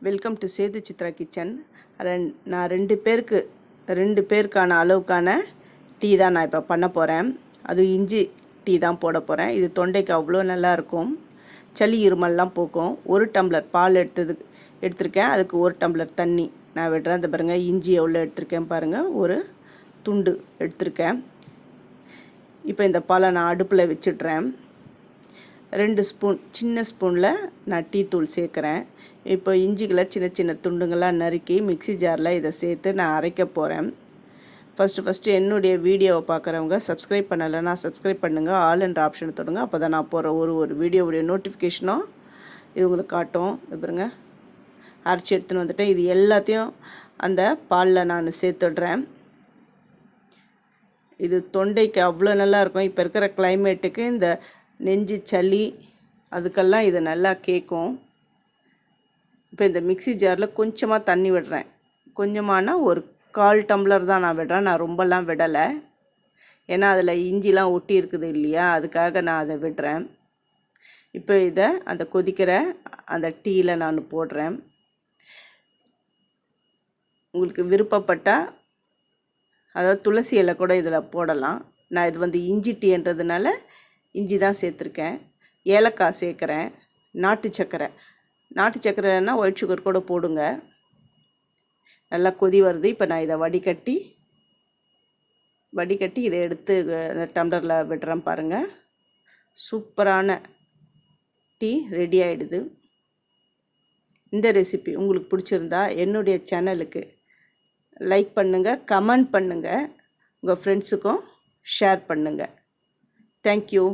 Welcome to Sethu Chitra kitchen. நான் ரெண்டு பேருக்கான அளவுக்கான டீ தான் நான் இப்போ பண்ண போகிறேன். அதுவும் இஞ்சி டீ தான் போட போகிறேன். இது தொண்டைக்கு அவ்வளோ நல்லாயிருக்கும், சளி இருமல்லாம் போக்கும். 1 டம்ளர் பால் எடுத்திருக்கேன். அதுக்கு 1 டம்ளர் தண்ணி நான் விடுறேன். இந்த பாருங்கள், இஞ்சி எவ்வளோ எடுத்திருக்கேன் பாருங்கள், ஒரு துண்டு எடுத்திருக்கேன். இப்போ இந்த பாலை நான் அடுப்பில் வச்சிடுறேன். 2 ஸ்பூன் சின்ன ஸ்பூனில் நான் டீ தூள் சேர்க்குறேன். இப்போ இஞ்சிகளை சின்ன சின்ன துண்டுங்களாக நறுக்கி மிக்ஸி ஜாரில் இதை சேர்த்து நான் அரைக்க போகிறேன். ஃபஸ்ட்டு என்னுடைய வீடியோவை பார்க்குறவங்க சப்ஸ்கிரைப் பண்ணலைன்னா சப்ஸ்கிரைப் பண்ணுங்கள். ஆல் என்ற ஆப்ஷனை தொடுங்க. அப்போ தான் நான் போகிற ஒரு வீடியோவுடைய நோட்டிஃபிகேஷனும் இது உங்களுக்கு காட்டும். பாருங்க, அரைச்சி எடுத்துன்னு வந்துட்டேன். இது எல்லாத்தையும் அந்த பாலில் நான் சேர்த்துடுறேன். இது தொண்டைக்கு அவ்வளோ நல்லாயிருக்கும். இப்போ இருக்கிற கிளைமேட்டுக்கு இந்த நெஞ்சு சளி அதுக்கெல்லாம் இது நல்லா கேட்கும். இப்போ இந்த மிக்ஸி ஜாரில் கொஞ்சமாக தண்ணி விடுறேன். கொஞ்சமானா ஒரு 1/4 டம்ளர் தான் நான் விடுறேன். நான் ரொம்பலாம் விடலை, ஏன்னா அதில் இஞ்சிலாம் ஒட்டி இருக்குது இல்லையா, அதுக்காக நான் அதை விடுறேன். இப்போ இதை அந்த கொதிக்கிற அந்த டீயில் நான் போடுறேன். உங்களுக்கு விருப்பப்பட்டால் அதாவது துளசி இலை கூட இதில் போடலாம். நான் இது இஞ்சி டீன்றதுனால இஞ்சி தான் சேர்த்துருக்கேன். ஏலக்காய் சேர்க்குறேன். நாட்டு சர்க்கரைன்னா ஒயிட் சுகர் கூட போடுங்க. நல்லா கொதி வருது. இப்போ நான் இதை வடிகட்டி இதை எடுத்து அந்த டம்ளரில் விடுறேன். பாருங்கள், சூப்பரான டீ ரெடி ஆகிடுது. இந்த ரெசிபி உங்களுக்கு பிடிச்சிருந்தா என்னுடைய சேனலுக்கு லைக் பண்ணுங்கள், கமெண்ட் பண்ணுங்கள், உங்கள் ஃப்ரெண்ட்ஸுக்கும் ஷேர் பண்ணுங்கள். தேங்க்யூ.